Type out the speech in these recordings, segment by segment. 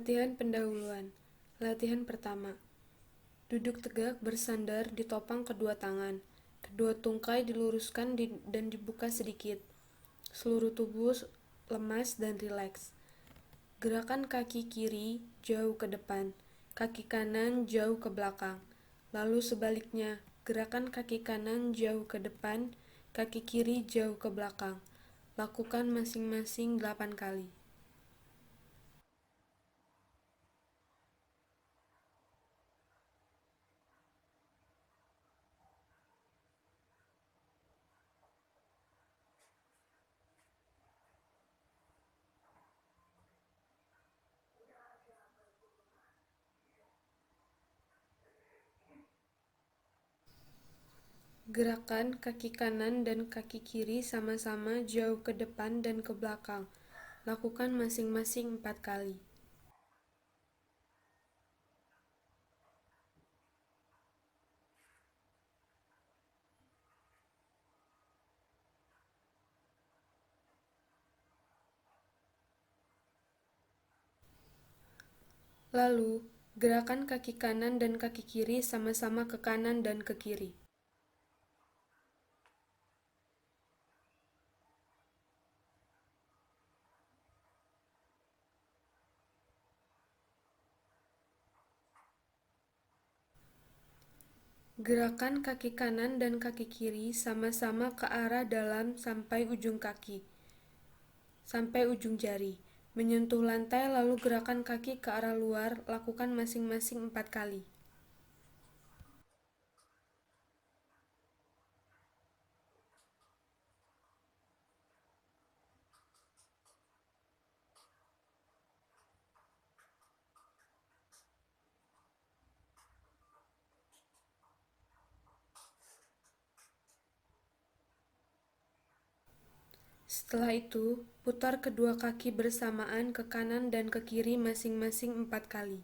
Latihan pendahuluan. Latihan pertama. Duduk tegak bersandar ditopang kedua tangan. Kedua tungkai diluruskan dan dibuka sedikit. Seluruh tubuh lemas dan rileks. Gerakan kaki kiri jauh ke depan, kaki kanan jauh ke belakang. Lalu sebaliknya, gerakan kaki kanan jauh ke depan, kaki kiri jauh ke belakang. Lakukan masing-masing 8 kali. Gerakan kaki kanan dan kaki kiri sama-sama jauh ke depan dan ke belakang. Lakukan masing-masing 4 kali. Lalu, gerakan kaki kanan dan kaki kiri sama-sama ke kanan dan ke kiri. Gerakan kaki kanan dan kaki kiri sama-sama ke arah dalam sampai ujung kaki, sampai ujung jari. Menyentuh lantai lalu gerakan kaki ke arah luar, lakukan masing-masing 4 kali. Setelah itu, putar kedua kaki bersamaan ke kanan dan ke kiri masing-masing 4 kali.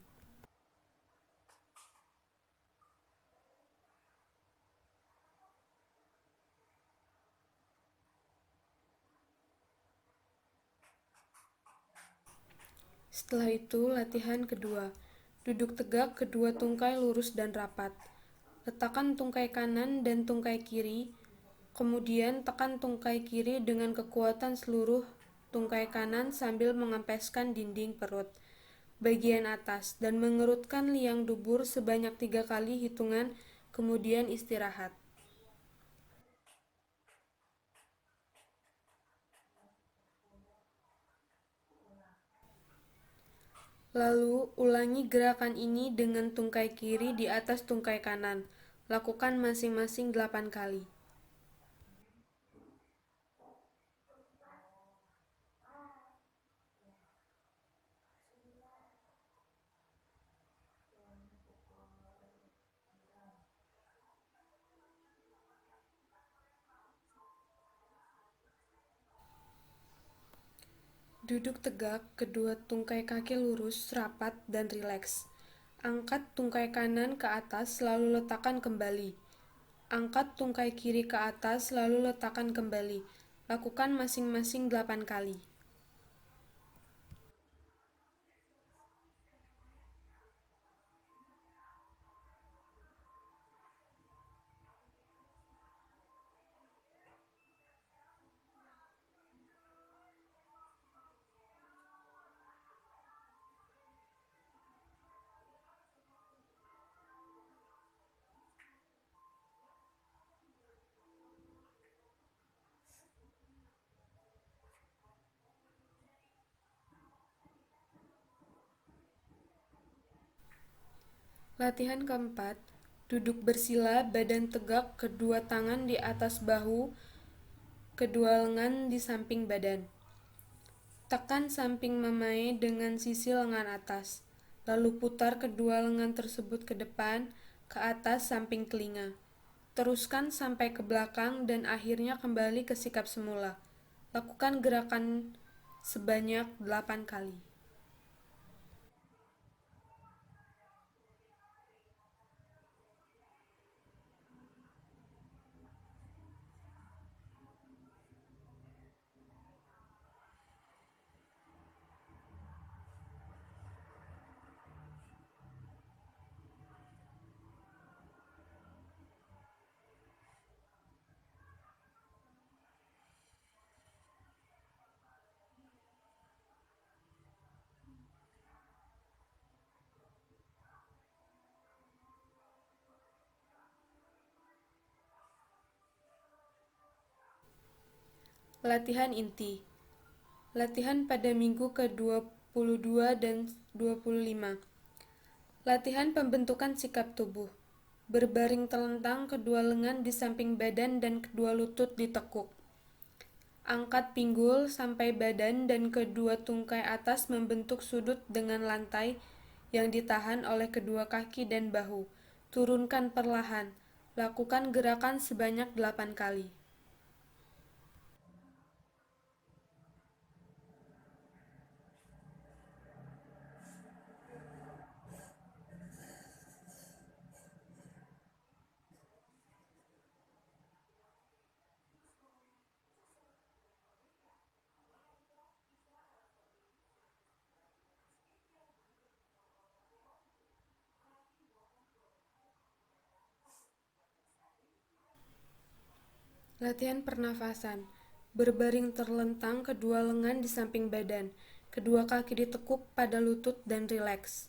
Setelah itu, latihan kedua. Duduk tegak, kedua tungkai lurus dan rapat. Letakkan tungkai kanan dan tungkai kiri, kemudian tekan tungkai kiri dengan kekuatan seluruh tungkai kanan sambil mengempeskan dinding perut bagian atas dan mengerutkan liang dubur sebanyak 3 kali hitungan, kemudian istirahat. Lalu, ulangi gerakan ini dengan tungkai kiri di atas tungkai kanan. Lakukan masing-masing 8 kali. Duduk tegak, kedua tungkai kaki lurus, rapat, dan rileks. Angkat tungkai kanan ke atas, lalu letakkan kembali. Angkat tungkai kiri ke atas, lalu letakkan kembali. Lakukan masing-masing 8 kali. Latihan keempat, duduk bersila, badan tegak, kedua tangan di atas bahu, kedua lengan di samping badan. Tekan samping memae dengan sisi lengan atas, lalu putar kedua lengan tersebut ke depan, ke atas samping telinga. Teruskan sampai ke belakang dan akhirnya kembali ke sikap semula. Lakukan gerakan sebanyak 8 kali. Latihan inti. Latihan pada minggu ke-22 dan 25. Latihan pembentukan sikap tubuh. Berbaring telentang, kedua lengan di samping badan dan kedua lutut ditekuk. Angkat pinggul sampai badan dan kedua tungkai atas membentuk sudut dengan lantai yang ditahan oleh kedua kaki dan bahu. Turunkan perlahan. Lakukan gerakan sebanyak 8 kali. Latihan pernafasan. Berbaring terlentang, kedua lengan di samping badan. Kedua kaki ditekuk pada lutut dan rileks.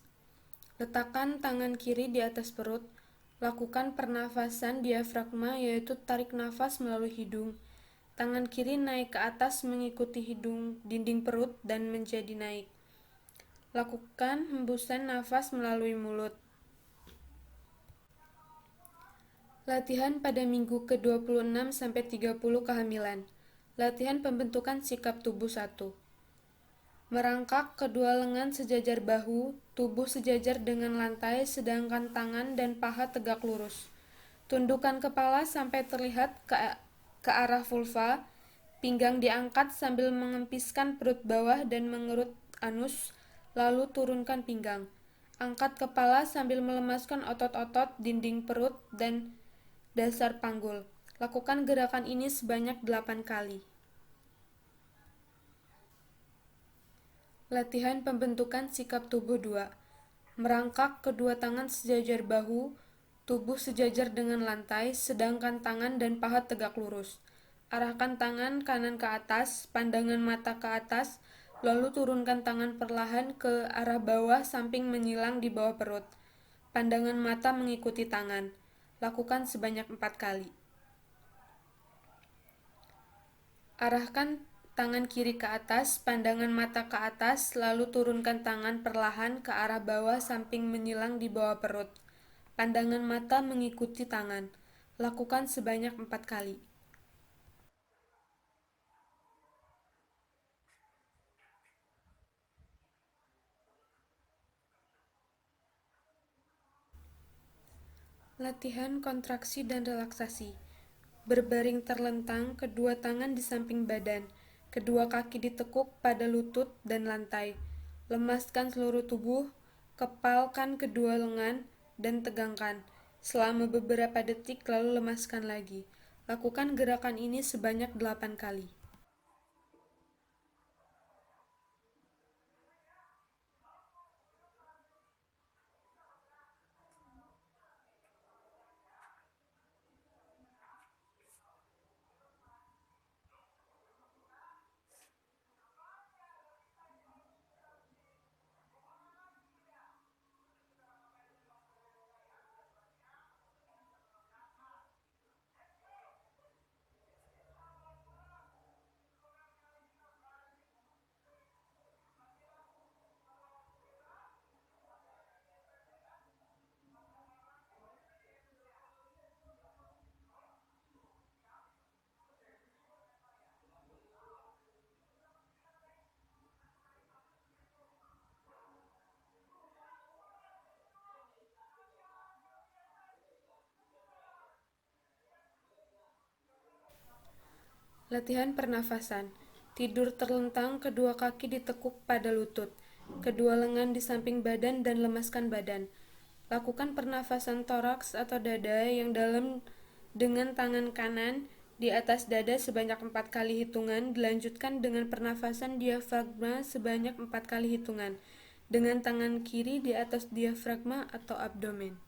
Letakkan tangan kiri di atas perut. Lakukan pernafasan diafragma, yaitu tarik nafas melalui hidung. Tangan kiri naik ke atas mengikuti hidung dinding perut dan menjadi naik. Lakukan hembusan nafas melalui mulut. Latihan pada minggu ke-26 sampai 30 kehamilan. Latihan pembentukan sikap tubuh 1. Merangkak kedua lengan sejajar bahu, tubuh sejajar dengan lantai, sedangkan tangan dan paha tegak lurus. Tundukkan kepala sampai terlihat ke arah vulva. Pinggang diangkat sambil mengempiskan perut bawah dan mengerut anus, lalu turunkan pinggang. Angkat kepala sambil melemaskan otot-otot dinding perut dan dasar panggul. Lakukan gerakan ini sebanyak 8 kali. Latihan pembentukan sikap tubuh 2. Merangkak kedua tangan sejajar bahu, tubuh sejajar dengan lantai, sedangkan tangan dan paha tegak lurus. Arahkan tangan kanan ke atas, pandangan mata ke atas, lalu turunkan tangan perlahan ke arah bawah samping menyilang di bawah perut. Pandangan mata mengikuti tangan. Lakukan sebanyak 4 kali. Arahkan tangan kiri ke atas, pandangan mata ke atas, lalu turunkan tangan perlahan ke arah bawah samping menyilang di bawah perut. Pandangan mata mengikuti tangan. Lakukan sebanyak 4 kali. Latihan kontraksi dan relaksasi. Berbaring terlentang, kedua tangan di samping badan. Kedua kaki ditekuk pada lutut dan lantai. Lemaskan seluruh tubuh, kepalkan kedua lengan, dan tegangkan. Selama beberapa detik lalu lemaskan lagi. Lakukan gerakan ini sebanyak 8 kali. Latihan pernafasan. Tidur terlentang, kedua kaki ditekuk pada lutut, kedua lengan di samping badan dan lemaskan badan. Lakukan pernafasan toraks atau dada yang dalam dengan tangan kanan di atas dada sebanyak 4 kali hitungan. Dilanjutkan dengan pernafasan diafragma sebanyak 4 kali hitungan dengan tangan kiri di atas diafragma atau abdomen.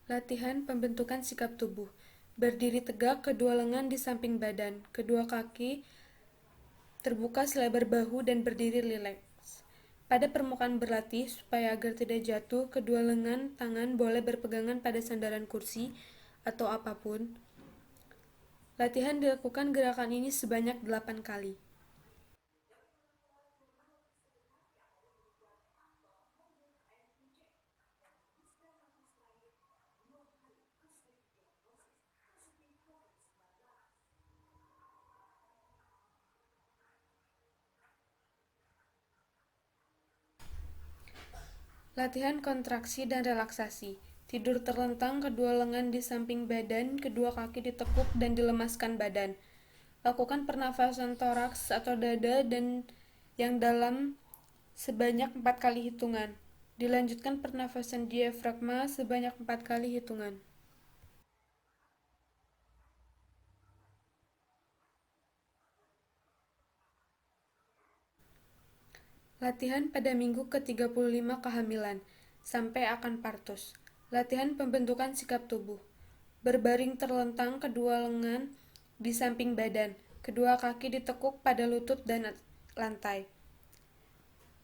Latihan pembentukan sikap tubuh. Berdiri tegak, kedua lengan di samping badan, kedua kaki terbuka selebar bahu dan berdiri rileks. Pada permukaan berlatih, supaya agar tidak jatuh, kedua lengan tangan boleh berpegangan pada sandaran kursi atau apapun. Latihan dilakukan gerakan ini sebanyak 8 kali. Latihan kontraksi dan relaksasi. Tidur terlentang, kedua lengan di samping badan, kedua kaki ditekuk dan dilemaskan badan. Lakukan pernafasan toraks atau dada dan yang dalam sebanyak 4 kali hitungan. Dilanjutkan pernafasan diafragma sebanyak 4 kali hitungan. Latihan pada minggu ke-35 kehamilan, sampai akan partus. Latihan pembentukan sikap tubuh. Berbaring terlentang, kedua lengan di samping badan, kedua kaki ditekuk pada lutut dan lantai.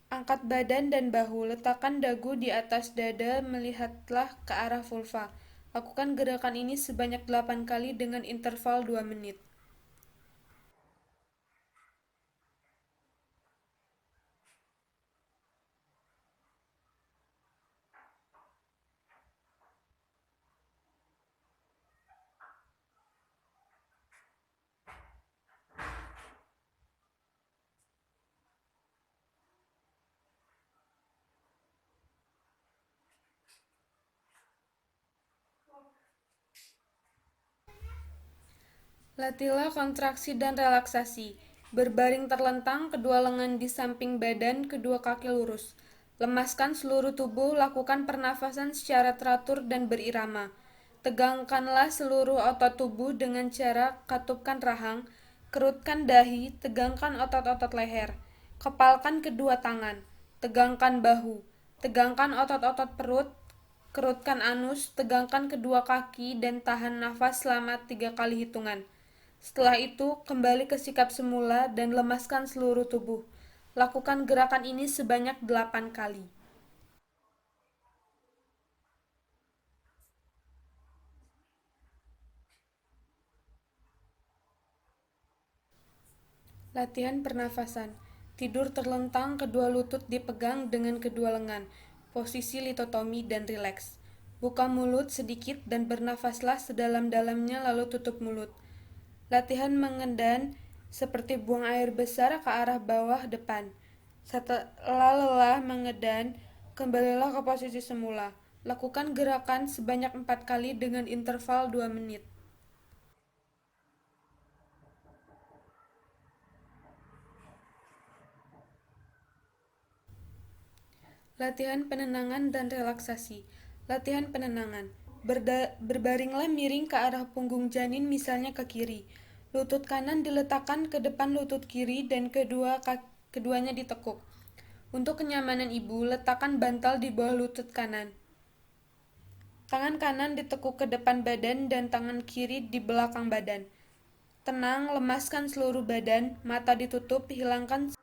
Angkat badan dan bahu, letakkan dagu di atas dada, melihatlah ke arah vulva. Lakukan gerakan ini sebanyak 8 kali dengan interval 2 menit. Latihlah kontraksi dan relaksasi. Berbaring terlentang, kedua lengan di samping badan, kedua kaki lurus. Lemaskan seluruh tubuh, lakukan pernafasan secara teratur dan berirama. Tegangkanlah seluruh otot tubuh dengan cara katupkan rahang, kerutkan dahi, tegangkan otot-otot leher. Kepalkan kedua tangan, tegangkan bahu, tegangkan otot-otot perut, kerutkan anus, tegangkan kedua kaki, dan tahan nafas selama 3 kali hitungan. Setelah itu, kembali ke sikap semula dan lemaskan seluruh tubuh. Lakukan gerakan ini sebanyak 8 kali. Latihan pernafasan. Tidur terlentang, kedua lutut dipegang dengan kedua lengan. Posisi litotomi dan rileks. Buka mulut sedikit dan bernafaslah sedalam-dalamnya lalu tutup mulut. Latihan mengendan seperti buang air besar ke arah bawah depan. Setelah lelah mengedan, kembalilah ke posisi semula. Lakukan gerakan sebanyak 4 kali dengan interval 2 menit. Latihan penenangan dan relaksasi. Latihan penenangan. Berbaringlah miring ke arah punggung janin, misalnya ke kiri. Lutut kanan diletakkan ke depan lutut kiri dan keduanya ditekuk. Untuk kenyamanan ibu, letakkan bantal di bawah lutut kanan. Tangan kanan ditekuk ke depan badan dan tangan kiri di belakang badan. Tenang, lemaskan seluruh badan, mata ditutup, hilangkan